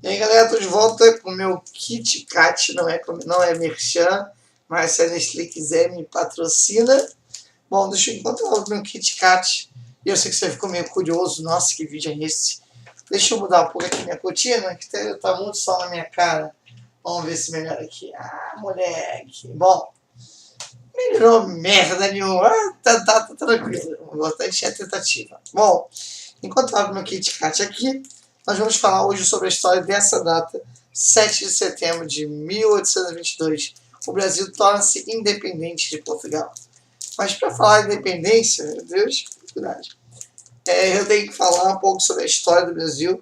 E aí, galera, tô de volta com o meu Kit Kat, não é merchan, mas se a Nestlé quiser me patrocina. Bom, deixa eu encontrar o meu Kit Kat. E eu sei que você ficou meio curioso, nossa, que vídeo é esse? Deixa eu mudar um pouco aqui minha cortina, que tá muito sol na minha cara. Vamos ver se melhora aqui. Ah, moleque. Bom, melhorou merda nenhuma. Tá tranquilo. O importante é a tentativa. Bom, enquanto eu abro meu Kit Kat aqui, nós vamos falar hoje sobre a história dessa data, 7 de setembro de 1822. O Brasil torna-se independente de Portugal. Mas para falar de independência, meu Deus, que dificuldade. Eu tenho que falar um pouco sobre a história do Brasil,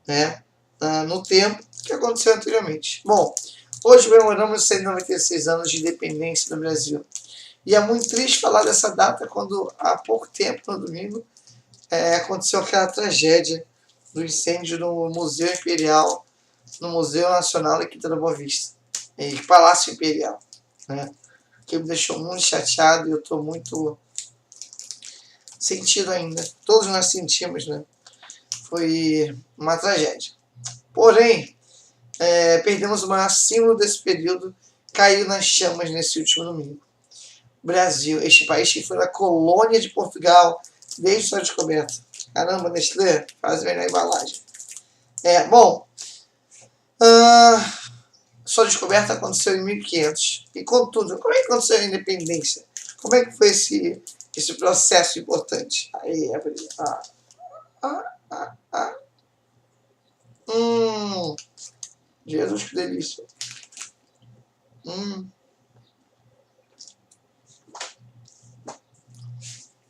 né, no tempo que aconteceu anteriormente. Bom, hoje comemoramos 196 anos de independência do Brasil. E é muito triste falar dessa data quando, há pouco tempo, no domingo, aconteceu aquela tragédia do incêndio no Museu Imperial, no Museu Nacional aqui da Boa Vista, e Palácio Imperial, né? Que me deixou muito chateado e eu estou muito sentido ainda. Todos nós sentimos, né? Foi uma tragédia. Porém, perdemos o maior símbolo desse período, caiu nas chamas nesse último domingo. Brasil, este país que foi a colônia de Portugal desde sua descoberta. Caramba, Nestlé, faz a melhor embalagem. Bom, sua descoberta aconteceu em 1500. E contudo, como é que aconteceu a independência? Como é que foi esse processo importante? Aí, abri. Jesus, que delícia.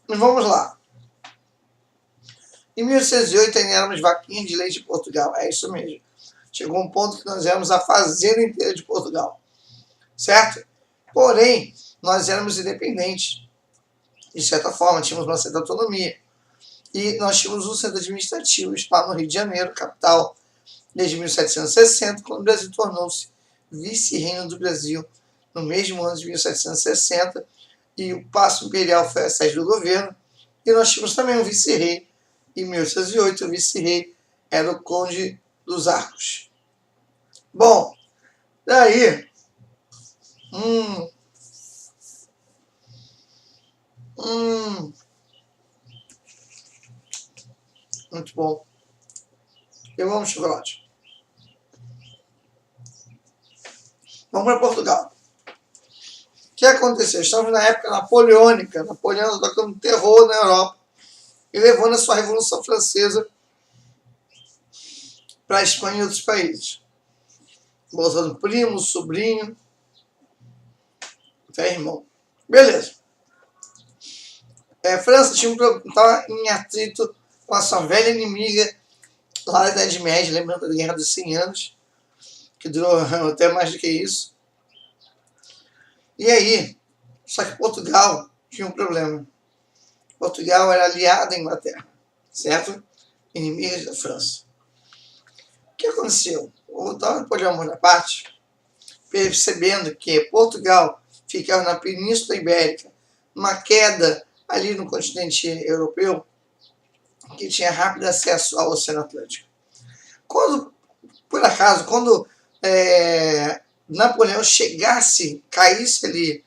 Mas vamos lá. Em 1808 ainda éramos vaquinhas de leite de Portugal. É isso mesmo. Chegou um ponto que nós éramos a fazenda inteira de Portugal. Certo? Porém, nós éramos independentes. De certa forma, tínhamos uma certa autonomia. E nós tínhamos um centro administrativo lá no Rio de Janeiro, capital, desde 1760, quando o Brasil tornou-se vice-reino do Brasil, no mesmo ano de 1760, e o Paço Imperial foi a sede do governo, e nós tínhamos também um vice-rei. Em 1808, o vice-rei era o Conde dos Arcos. Bom, daí... Muito bom. Eu amo chocolate. Vamos para Portugal. O que aconteceu? Estamos na época napoleônica. Napoleão tocando terror na Europa e levando a sua Revolução Francesa para a Espanha e outros países. Botando primo, sobrinho, até irmão. Beleza. A França estava em atrito com a sua velha inimiga lá da Idade Média, lembrando da Guerra dos 100 Anos, que durou até mais do que isso. E aí, só que Portugal tinha um problema. Portugal era aliado à Inglaterra, certo? Inimiga da França. O que aconteceu? O Napoleão Bonaparte, percebendo que Portugal ficava na Península Ibérica, uma queda ali no continente europeu, que tinha rápido acesso ao Oceano Atlântico. Por acaso, quando Napoleão caísse ali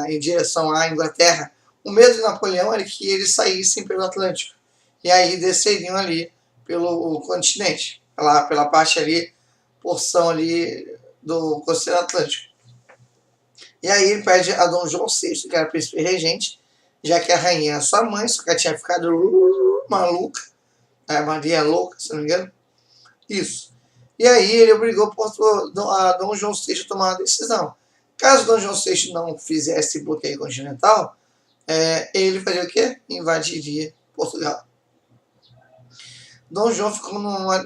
em direção à Inglaterra, o medo de Napoleão era que eles saíssem pelo Atlântico. E aí desceriam ali pelo continente, pela parte ali, porção ali do Oceano Atlântico. E aí ele pede a Dom João VI, que era príncipe regente, já que a rainha era sua mãe, só que ela tinha ficado maluca, a Maria louca, se não me engano. Isso. E aí ele obrigou a Dom João VI a tomar uma decisão. Caso Dom João VI não fizesse bloqueio continental, ele faria o quê? Invadiria Portugal. Dom João ficou numa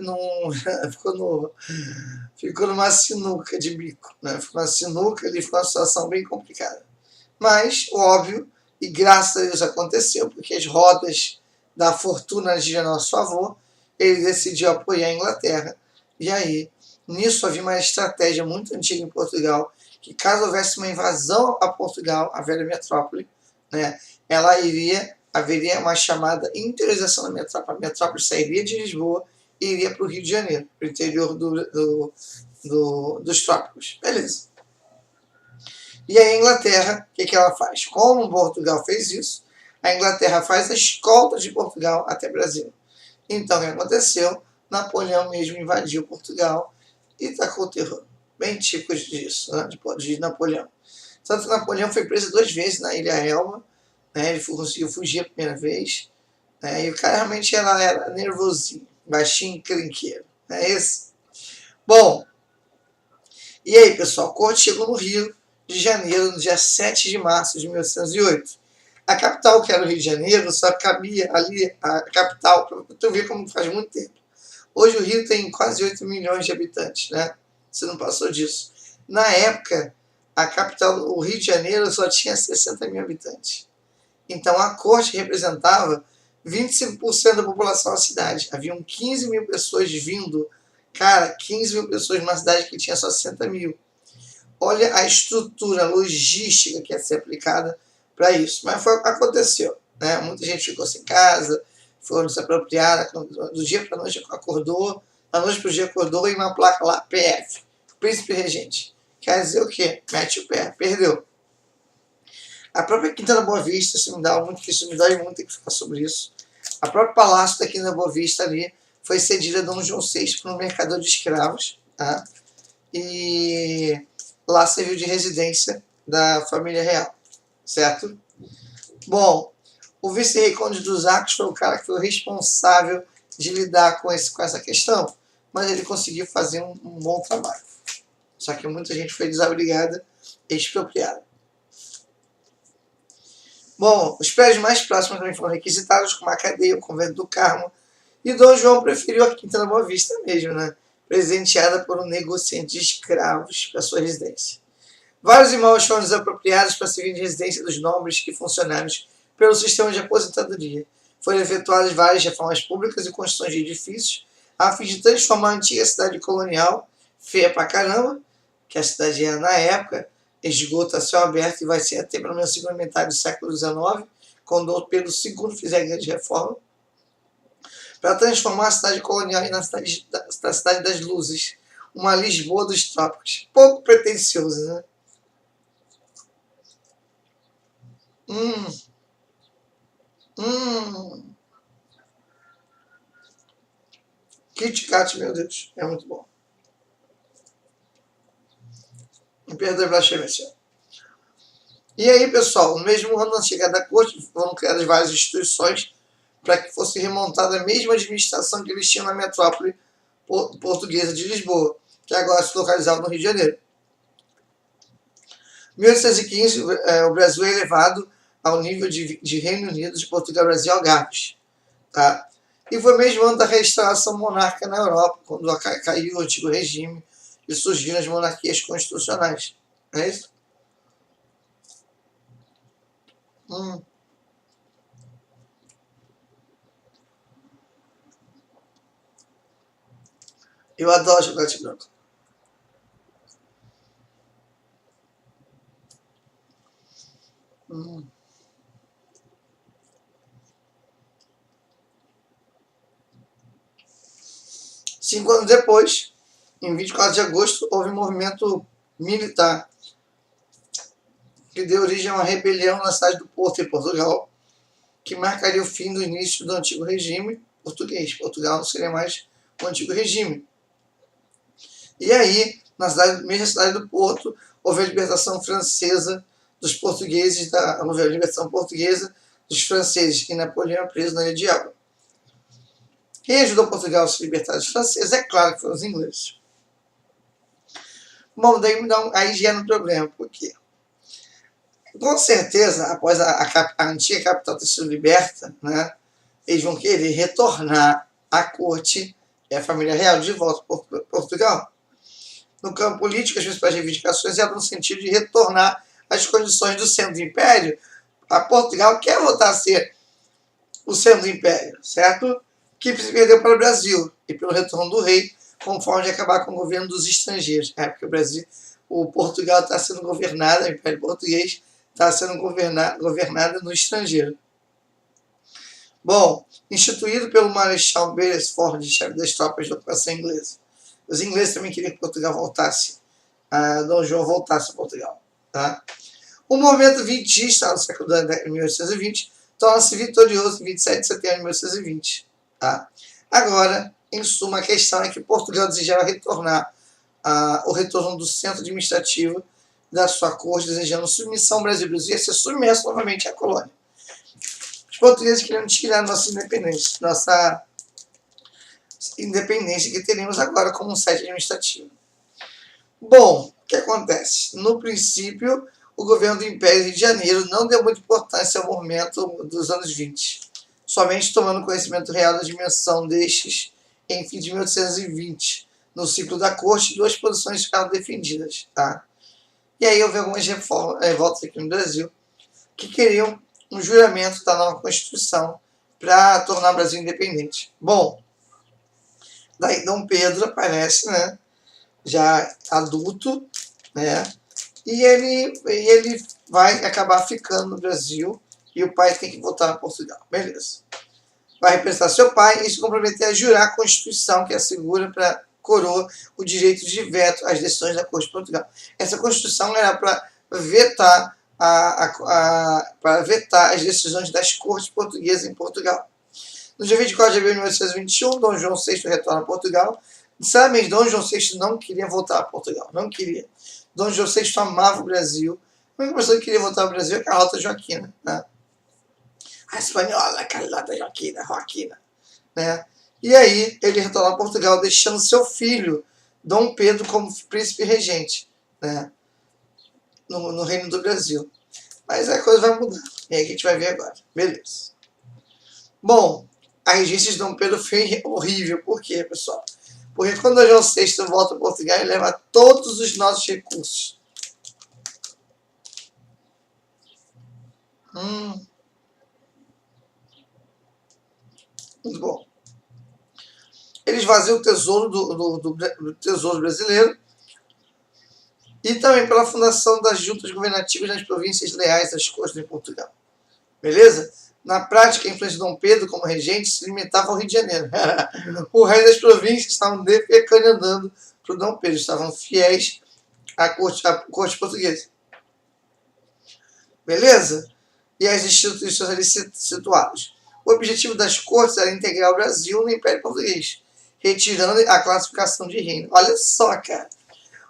sinuca de bico, né? Ficou numa sinuca, ele ficou numa situação bem complicada. Mas, óbvio, e graças a Deus aconteceu, porque as rodas da fortuna giram a nosso favor, ele decidiu apoiar a Inglaterra. E aí, nisso havia uma estratégia muito antiga em Portugal, que caso houvesse uma invasão a Portugal, a velha metrópole, né, haveria uma chamada interiorização da metrópole. A metrópole sairia de Lisboa e iria para o Rio de Janeiro, para o interior dos trópicos. Beleza. E aí a Inglaterra, o que ela faz? Como Portugal fez isso, a Inglaterra faz a escolta de Portugal até o Brasil. Então, o que aconteceu? Napoleão mesmo invadiu Portugal e tacou o terror. Bem típico disso, né? de Napoleão. Tanto que Napoleão foi preso 2 vezes na Ilha Elba, né? Ele conseguiu fugir a primeira vez, né? E o cara realmente era nervosinho, baixinho, crinqueiro. Não é isso? Bom, e aí, pessoal, a corte chegou no Rio de Janeiro, no dia 7 de março de 1808. A capital, que era o Rio de Janeiro, só cabia ali a capital, para tu ver como faz muito tempo. Hoje o Rio tem quase 8 milhões de habitantes, né? Você não passou disso. Na época, a capital, o Rio de Janeiro, só tinha 60 mil habitantes. Então a corte representava 25% da população da cidade. Haviam 15 mil pessoas vindo. Cara, 15 mil pessoas numa cidade que tinha só 60 mil. Olha a estrutura logística que ia ser aplicada para isso. Mas aconteceu. Né? Muita gente ficou sem casa, foram se apropriar, do dia para a noite acordou, da noite para o dia acordou e uma placa lá, PF, Príncipe Regente. Quer dizer o quê? Mete o pé, perdeu. A própria Quinta da Boa Vista, isso me dói muito ter que falar sobre isso. A própria Palácio da Quinta da Boa Vista ali foi cedida a Dom João VI para um mercador de escravos, tá? E lá serviu de residência da família real, certo? Bom, o vice-rei Conde dos Arcos foi o cara que foi o responsável de lidar com essa questão, mas ele conseguiu fazer um bom trabalho. Só que muita gente foi desabrigada e expropriada. Bom, os prédios mais próximos também foram requisitados, como a cadeia, o convento do Carmo, e Dom João preferiu a Quinta da Boa Vista mesmo, né? Presenteada por um negociante de escravos para sua residência. Vários imóveis foram desapropriados para servir de residência dos nobres e funcionários pelo sistema de aposentadoria. Foram efetuadas várias reformas públicas e construções de edifícios a fim de transformar a antiga cidade colonial, feia pra caramba, que a cidade era na época, esgoto a céu aberto e vai ser até pelo menos a segunda metade do século XIX, quando Dom Pedro II fizer a grande reforma, para transformar a cidade colonial na cidade das luzes, uma Lisboa dos trópicos. Pouco pretensioso, né? Kit Kat, meu Deus, é muito bom. Perdão pela blasfêmia. E aí, pessoal, no mesmo ano da chegada da corte, foram criadas várias instituições para que fosse remontada a mesma administração que eles tinham na metrópole portuguesa de Lisboa, que agora se localizava no Rio de Janeiro. Em 1815, o Brasil é elevado ao nível de Reino Unido, de Portugal, Brasil e Algarves. Tá? E foi mesmo ano da restauração monárquica na Europa, quando caiu o antigo regime e surgiram as monarquias constitucionais. Não é isso? Eu adoro chocolate branco. Hum. 5 anos depois, em 24 de agosto, houve um movimento militar que deu origem a uma rebelião na cidade do Porto, em Portugal, que marcaria o fim do início do antigo regime português. Portugal não seria mais o antigo regime. E aí, na mesma cidade do Porto, houve a libertação francesa dos portugueses, houve a libertação portuguesa dos franceses, e Napoleão é preso na Ilha de Elba. Quem ajudou Portugal a se libertar dos franceses? É claro que foram os ingleses. Bom, daí aí gera um problema. Por quê? Com certeza, após a antiga capital ter sido liberta, né, eles vão querer retornar a corte e a família real de volta para Portugal. No campo político, as principais reivindicações eram no sentido de retornar às condições do centro do império. A Portugal quer voltar a ser o centro do império, certo? Que se perdeu para o Brasil e pelo retorno do rei, com forma de acabar com o governo dos estrangeiros. É porque o Portugal está sendo governado, o Império Português está sendo governado no estrangeiro. Bom, instituído pelo Marechal Beresford, chefe das tropas da ocupação inglesa. Os ingleses também queriam que Portugal voltasse, Dom João voltasse a Portugal. Tá? O movimento vintista no século de 1820 torna-se vitorioso em 27 de setembro de 1820. Tá? Agora, em suma, a questão é que Portugal desejava retornar o retorno do centro administrativo da sua corte, desejando submissão ao Brasil. O Brasil ia ser submerso novamente à colônia. Os portugueses queriam tirar nossa independência que teríamos agora como um sede administrativo. Bom, o que acontece? No princípio, o governo do Império Rio de Janeiro não deu muita importância ao movimento dos anos 20, somente tomando conhecimento real da dimensão destes em fim de 1820. No ciclo da corte, duas posições ficaram defendidas. Tá? E aí houve algumas revoltas aqui no Brasil que queriam um juramento da nova Constituição para tornar o Brasil independente. Bom, daí Dom Pedro aparece, né, já adulto, né, e ele vai acabar ficando no Brasil e o pai tem que voltar a Portugal. Beleza. Vai representar seu pai e se comprometer a jurar a Constituição que assegura para a coroa o direito de veto às decisões da Corte de Portugal. Essa Constituição era para vetar para vetar as decisões das cortes portuguesas em Portugal. No dia 24 de abril de 1821, Dom João VI retorna a Portugal. Sinceramente, Dom João VI não queria voltar a Portugal, não queria. Dom João VI amava o Brasil. A única pessoa que queria voltar ao Brasil é Carlota Joaquina, né? A espanhola Carlota Joaquina, né? E aí ele retorna a Portugal, deixando seu filho, Dom Pedro, como príncipe regente, né? No Reino do Brasil. Mas a coisa vai mudar. E aí que a gente vai ver agora. Beleza. Bom, a regência de Dom Pedro foi horrível. Por quê, pessoal? Porque quando Dom João VI volta a Portugal, ele leva todos os nossos recursos. Muito bom. Ele esvazia o tesouro do tesouro brasileiro e também pela fundação das juntas governativas nas províncias leais das costas de Portugal. Beleza? Na prática, a influência de Dom Pedro como regente se limitava ao Rio de Janeiro. O resto das províncias estavam defecanando para o Dom Pedro, estavam fiéis à corte portuguesa. Beleza? E as instituições ali situadas. O objetivo das cortes era integrar o Brasil no Império Português, retirando a classificação de reino. Olha só, cara.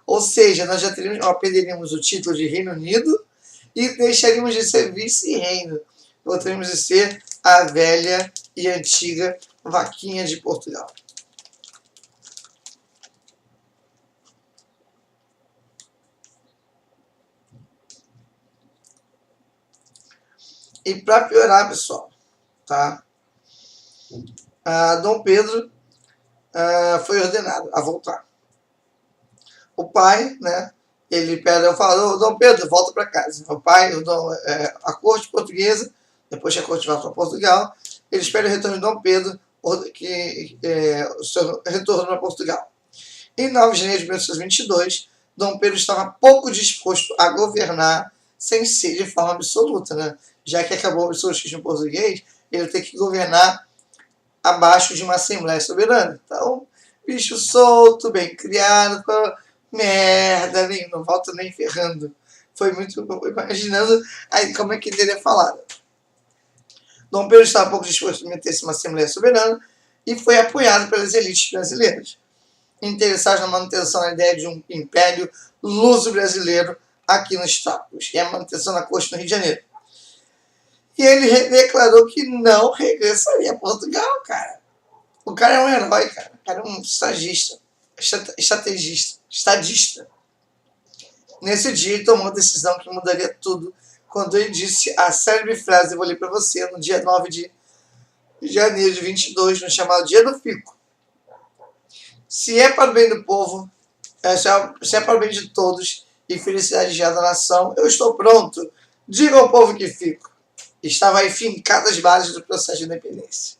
Ou seja, nós já perderíamos o título de Reino Unido e deixaríamos de ser vice-reino. Voltaríamos de ser a velha e antiga vaquinha de Portugal. E para piorar, pessoal, tá? Dom Pedro foi ordenado a voltar. O pai, né? Ele falou, Dom Pedro, volta para casa. O pai, a corte portuguesa, depois que a corte volta para Portugal, ele espera o retorno de Dom Pedro, o seu retorno a Portugal. Em 9 de janeiro de 1822, Dom Pedro estava pouco disposto a governar sem ser de forma absoluta, né? Já que acabou o absolutismo português, ele tem que governar abaixo de uma Assembleia Soberana. Então, bicho solto, bem criado, merda, não volta nem ferrando. Foi muito imaginando aí como é que ele teria falado. Dom Pedro estava pouco disposto a meter-se uma Assembleia Soberana e foi apoiado pelas elites brasileiras, interessados na manutenção da ideia de um império luso-brasileiro aqui nos trópicos, e a manutenção da corte no Rio de Janeiro. E ele declarou que não regressaria a Portugal, cara. O cara é um herói, cara. O cara é um estadista. Nesse dia, ele tomou uma decisão que mudaria tudo, quando ele disse a célebre frase, eu vou ler para você, no dia 9 de janeiro de 22, no chamado Dia do Fico. Se é para o bem do povo, se é para o bem de todos e felicidade geral da nação, eu estou pronto. Diga ao povo que fico. Estava aí fincado as bases do processo de independência.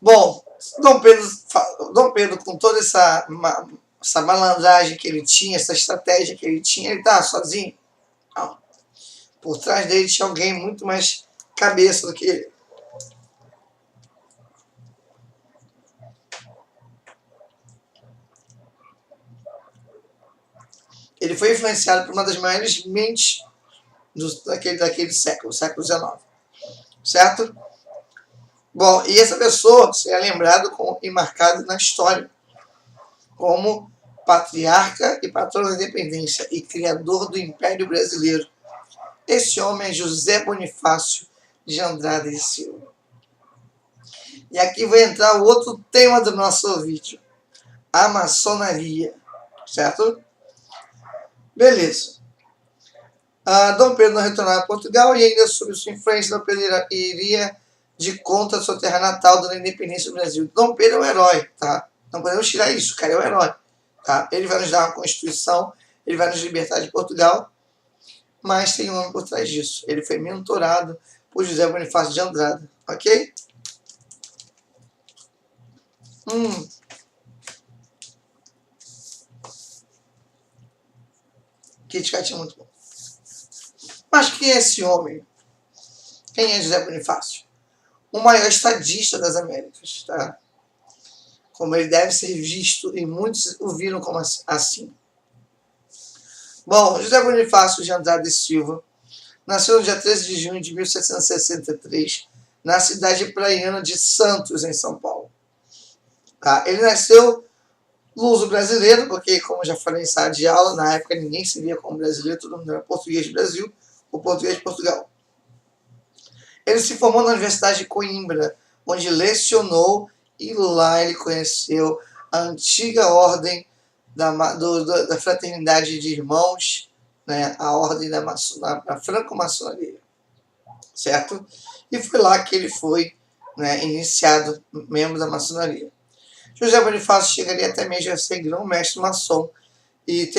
Bom, Dom Pedro com toda essa malandragem que ele tinha, essa estratégia que ele tinha, ele estava sozinho? Não. Por trás dele tinha alguém muito mais cabeça do que ele. Ele foi influenciado por uma das maiores mentes daquele século XIX. Certo? Bom, e essa pessoa é lembrado e marcado na história como patriarca e patrão da independência e criador do Império Brasileiro. Esse homem é José Bonifácio de Andrade e Silva. E aqui vai entrar o outro tema do nosso vídeo, a maçonaria, certo? Beleza. Dom Pedro não retornava a Portugal e ainda sob sua influência, Dom Pedro iria de conta sua terra natal, dando a independência do Brasil. Dom Pedro é um herói, tá? Não podemos tirar isso, o cara é um herói. Tá? Ele vai nos dar uma Constituição, ele vai nos libertar de Portugal, mas tem um homem por trás disso. Ele foi mentorado por José Bonifácio de Andrade, ok? Kit Kat é muito bom. Mas quem é esse homem? Quem é José Bonifácio? O maior estadista das Américas, tá? Como ele deve ser visto, e muitos o viram como assim. Bom, José Bonifácio de Andrade e Silva nasceu no dia 13 de junho de 1763, na cidade praiana de Santos, em São Paulo. Tá? Ele nasceu luso-brasileiro, porque, como já falei em sala de aula, na época ninguém se via como brasileiro, todo mundo era português do Brasil ou português de Portugal. Ele se formou na Universidade de Coimbra, onde lecionou, e lá ele conheceu a antiga ordem da fraternidade de irmãos, né, a ordem da franco-maçonaria, certo? E foi lá que ele foi, né, iniciado membro da maçonaria. José Bonifácio chegaria até mesmo a ser grão-mestre maçom e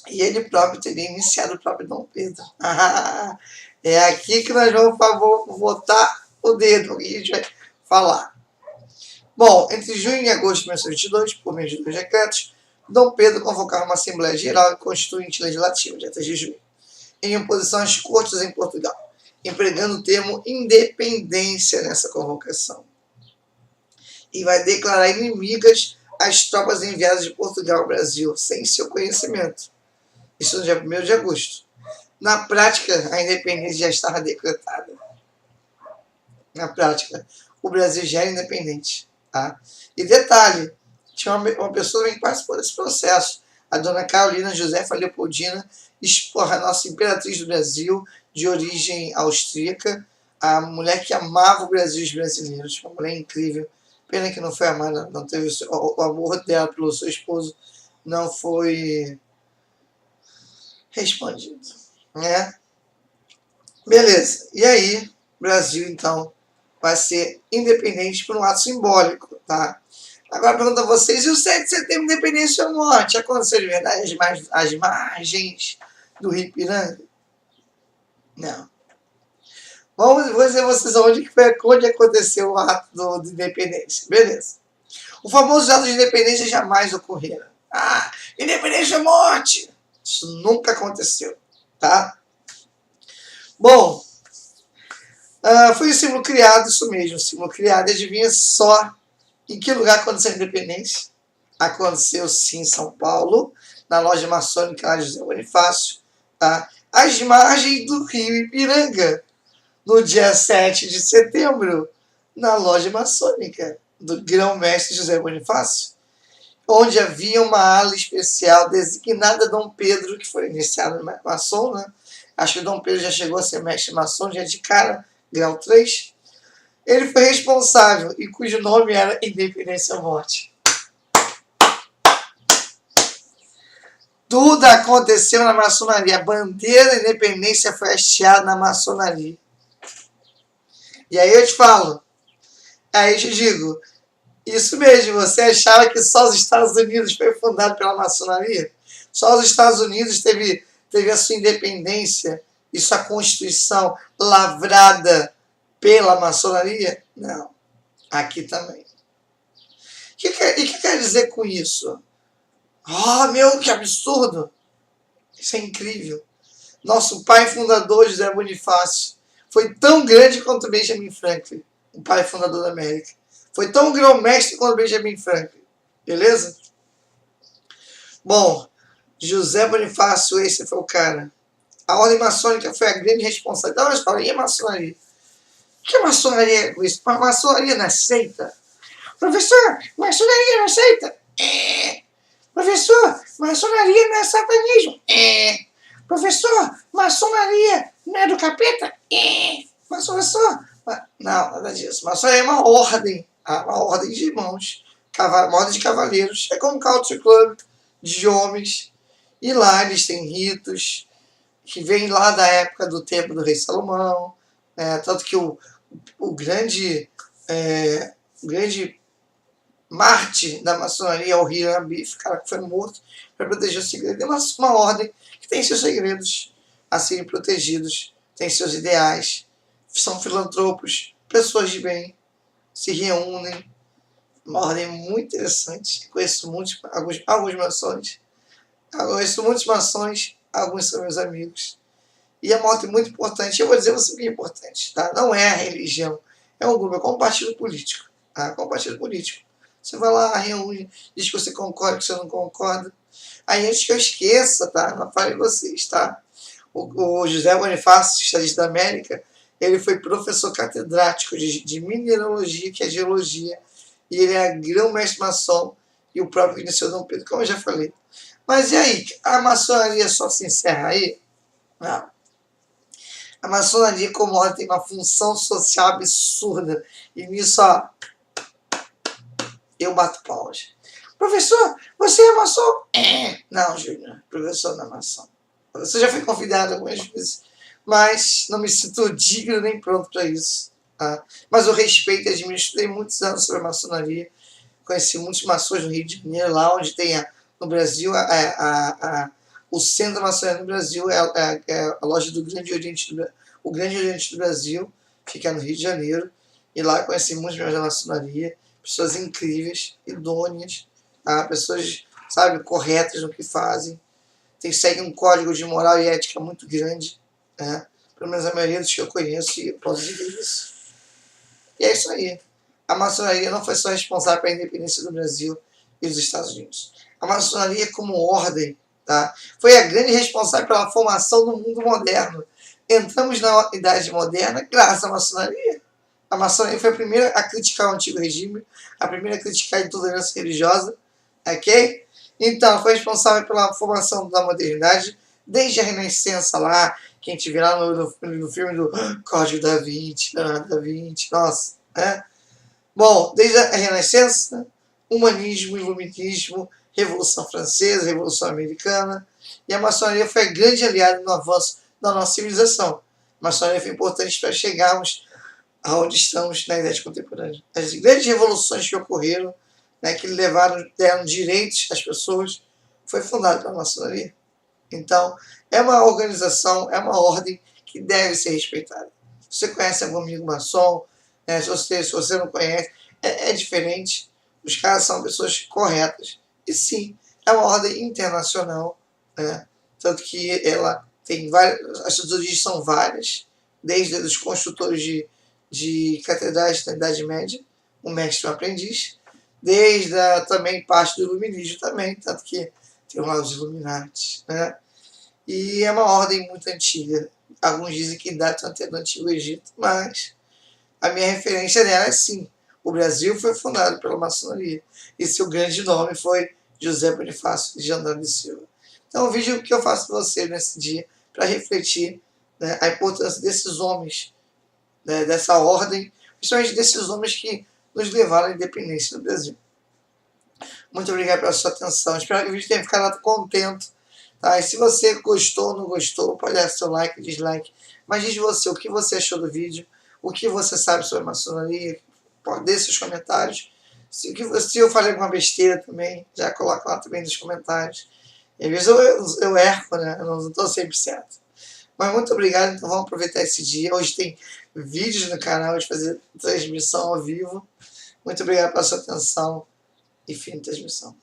ele próprio teria iniciado o próprio Dom Pedro. É aqui que nós vamos botar o dedo e a gente vai falar. Bom, entre junho e agosto de 1922, por meio de 2 decretos, Dom Pedro convocava uma Assembleia Geral e Constituinte Legislativa, dia 3 de junho, em oposição às cortes em Portugal, empregando o termo independência nessa convocação. E vai declarar inimigas as tropas enviadas de Portugal ao Brasil, sem seu conhecimento. Isso no dia 1º de agosto. Na prática, a independência já estava decretada. Na prática, o Brasil já era independente. Tá? E detalhe, tinha uma pessoa que participou desse processo, a dona Carolina Josefa Leopoldina, a nossa imperatriz do Brasil, de origem austríaca, a mulher que amava o Brasil e os brasileiros, uma mulher incrível. Pena que não foi amada, não teve o amor dela pelo seu esposo não foi respondido, né? Beleza. E aí, o Brasil então vai ser independente por um ato simbólico, tá? Agora pergunto a vocês, e o 7 de setembro, independência ou morte? Aconteceu de verdade às margens do Rio Ipiranga? Não. Vou dizer a vocês onde aconteceu o ato de independência. Beleza. O famoso ato de independência jamais ocorreu. Independência ou morte? Isso nunca aconteceu, tá? Bom, foi um símbolo criado, isso mesmo, um símbolo criado. Adivinha só em que lugar aconteceu a independência? Aconteceu sim em São Paulo, na loja maçônica lá de José Bonifácio, tá? Às margens do Rio Ipiranga, no dia 7 de setembro, na loja maçônica do grão-mestre José Bonifácio, onde havia uma ala especial designada a Dom Pedro, que foi iniciado maçom, né? Acho que o Dom Pedro já chegou a ser mestre maçom, já de cara, grau 3. Ele foi responsável, e cujo nome era Independência ou Morte. Tudo aconteceu na maçonaria. A bandeira da independência foi hasteada na maçonaria. E aí eu te falo, aí eu te digo, isso mesmo, você achava que só os Estados Unidos foi fundado pela maçonaria? Só os Estados Unidos teve a sua independência e sua Constituição lavrada pela maçonaria? Não. Aqui também. O que quer dizer com isso? Meu, que absurdo! Isso é incrível. Nosso pai fundador, José Bonifácio, foi tão grande quanto Benjamin Franklin, o pai fundador da América. Foi tão grão-mestre quanto Benjamin Franklin. Beleza? Bom, José Bonifácio, esse foi o cara. A ordem maçônica foi a grande responsável. Então, olha só, e a maçonaria? O que a maçonaria é isso? A maçonaria não é seita? Professor, maçonaria não é seita? É. Professor, maçonaria não é satanismo? É. Professor, maçonaria não é do capeta? É. Mas, professor, não, nada disso. Maçonaria é uma ordem, uma ordem de irmãos, uma ordem de cavaleiros. É como um Culture Club de homens. E lá eles têm ritos que vêm lá da época do tempo do rei Salomão. Tanto que o grande mártir da maçonaria é o Hiram Abif, cara que foi morto para proteger o segredo. É uma ordem que tem seus segredos a serem protegidos, tem seus ideais, são filantropos, pessoas de bem, se reúnem. Uma ordem muito interessante. Conheço alguns maçons. Conheço muitos maçons, alguns são meus amigos. E é uma ordem muito importante. Eu vou dizer você o que é importante, tá? Não é a religião, é um grupo, é como um partido político. Tá? Como um partido político. Você vai lá, reúne, diz que você concorda, que você não concorda. Aí, antes que eu esqueça, tá? Não falei vocês, tá? O José Bonifácio, estadista da América, ele foi professor catedrático de mineralogia, que é geologia, e ele é grão-mestre maçom, e o próprio iniciou Dom Pedro, como eu já falei. Mas e aí? A maçonaria só se encerra aí? Não. A maçonaria, como ordem, tem uma função social absurda. E nisso, ó, eu bato palmas. Professor, você é maçom? Não, Júnior, professor não é maçom. Você já foi convidado algumas vezes, mas não me sinto digno nem pronto para isso. Tá? Mas eu respeito e admiro, estudei muitos anos sobre a maçonaria, conheci muitos maçons no Rio de Janeiro, lá onde tem no Brasil o centro da maçonaria no Brasil é a loja do Grande Oriente o Grande Oriente do Brasil, fica no Rio de Janeiro, e lá eu conheci muitos membros da maçonaria, pessoas incríveis, idôneas, tá? Pessoas, sabe, corretas no que fazem, seguem um código de moral e ética muito grande, né? Pelo menos a maioria dos que eu conheço, e eu posso dizer isso. E é isso aí. A maçonaria não foi só responsável pela independência do Brasil e dos Estados Unidos. A maçonaria, como ordem, tá? Foi a grande responsável pela formação do mundo moderno. Entramos na Idade Moderna graças à maçonaria. A maçonaria foi a primeira a criticar o antigo regime, a primeira a criticar a intolerância religiosa, ok? Então, foi responsável pela formação da modernidade, desde a Renascença lá, que a gente vê lá no filme do Código da Vinci, nossa, né? Bom, desde a Renascença, humanismo, iluminismo, Revolução Francesa, Revolução Americana, e a maçonaria foi a grande aliada no avanço da nossa civilização. A maçonaria foi importante para chegarmos aonde estamos na idade contemporânea. As grandes revoluções que ocorreram, né, que deram direitos às pessoas, foi fundada pela maçonaria. Então, é uma organização, é uma ordem que deve ser respeitada. Se você conhece algum amigo maçom, né, se você não conhece, é diferente. Os caras são pessoas corretas. E sim, é uma ordem internacional, né? Tanto que ela tem várias, as suas origens são várias, desde os construtores de catedrais da Idade Média, o mestre e o aprendiz, desde também parte do iluminismo também, tanto que tem lá os Illuminati, né? E é uma ordem muito antiga. Alguns dizem que data até do Antigo Egito, mas a minha referência dela é sim. O Brasil foi fundado pela maçonaria. E seu grande nome foi José Bonifácio de Andrade Silva. Então, o vídeo que eu faço para você nesse dia, para refletir, né, a importância desses homens, né, dessa ordem, principalmente desses homens que nos levaram à independência do Brasil. Muito obrigado pela sua atenção. Espero que o vídeo tenha ficado contente. Tá? E se você gostou ou não gostou, pode dar seu like, dislike. Mas diz você o que você achou do vídeo, o que você sabe sobre a maçonaria, pode deixar seus comentários. Se eu falei alguma besteira também, já coloca lá também nos comentários. E às vezes eu erro, né? Eu não estou sempre certo. Mas muito obrigado, então vamos aproveitar esse dia. Hoje tem vídeos no canal de fazer transmissão ao vivo. Muito obrigado pela sua atenção e fim de transmissão.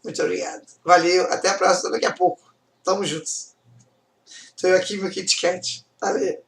Muito obrigado. Valeu, até a próxima, daqui a pouco. Tamo juntos. Tô eu aqui, meu Kit Kat. Valeu.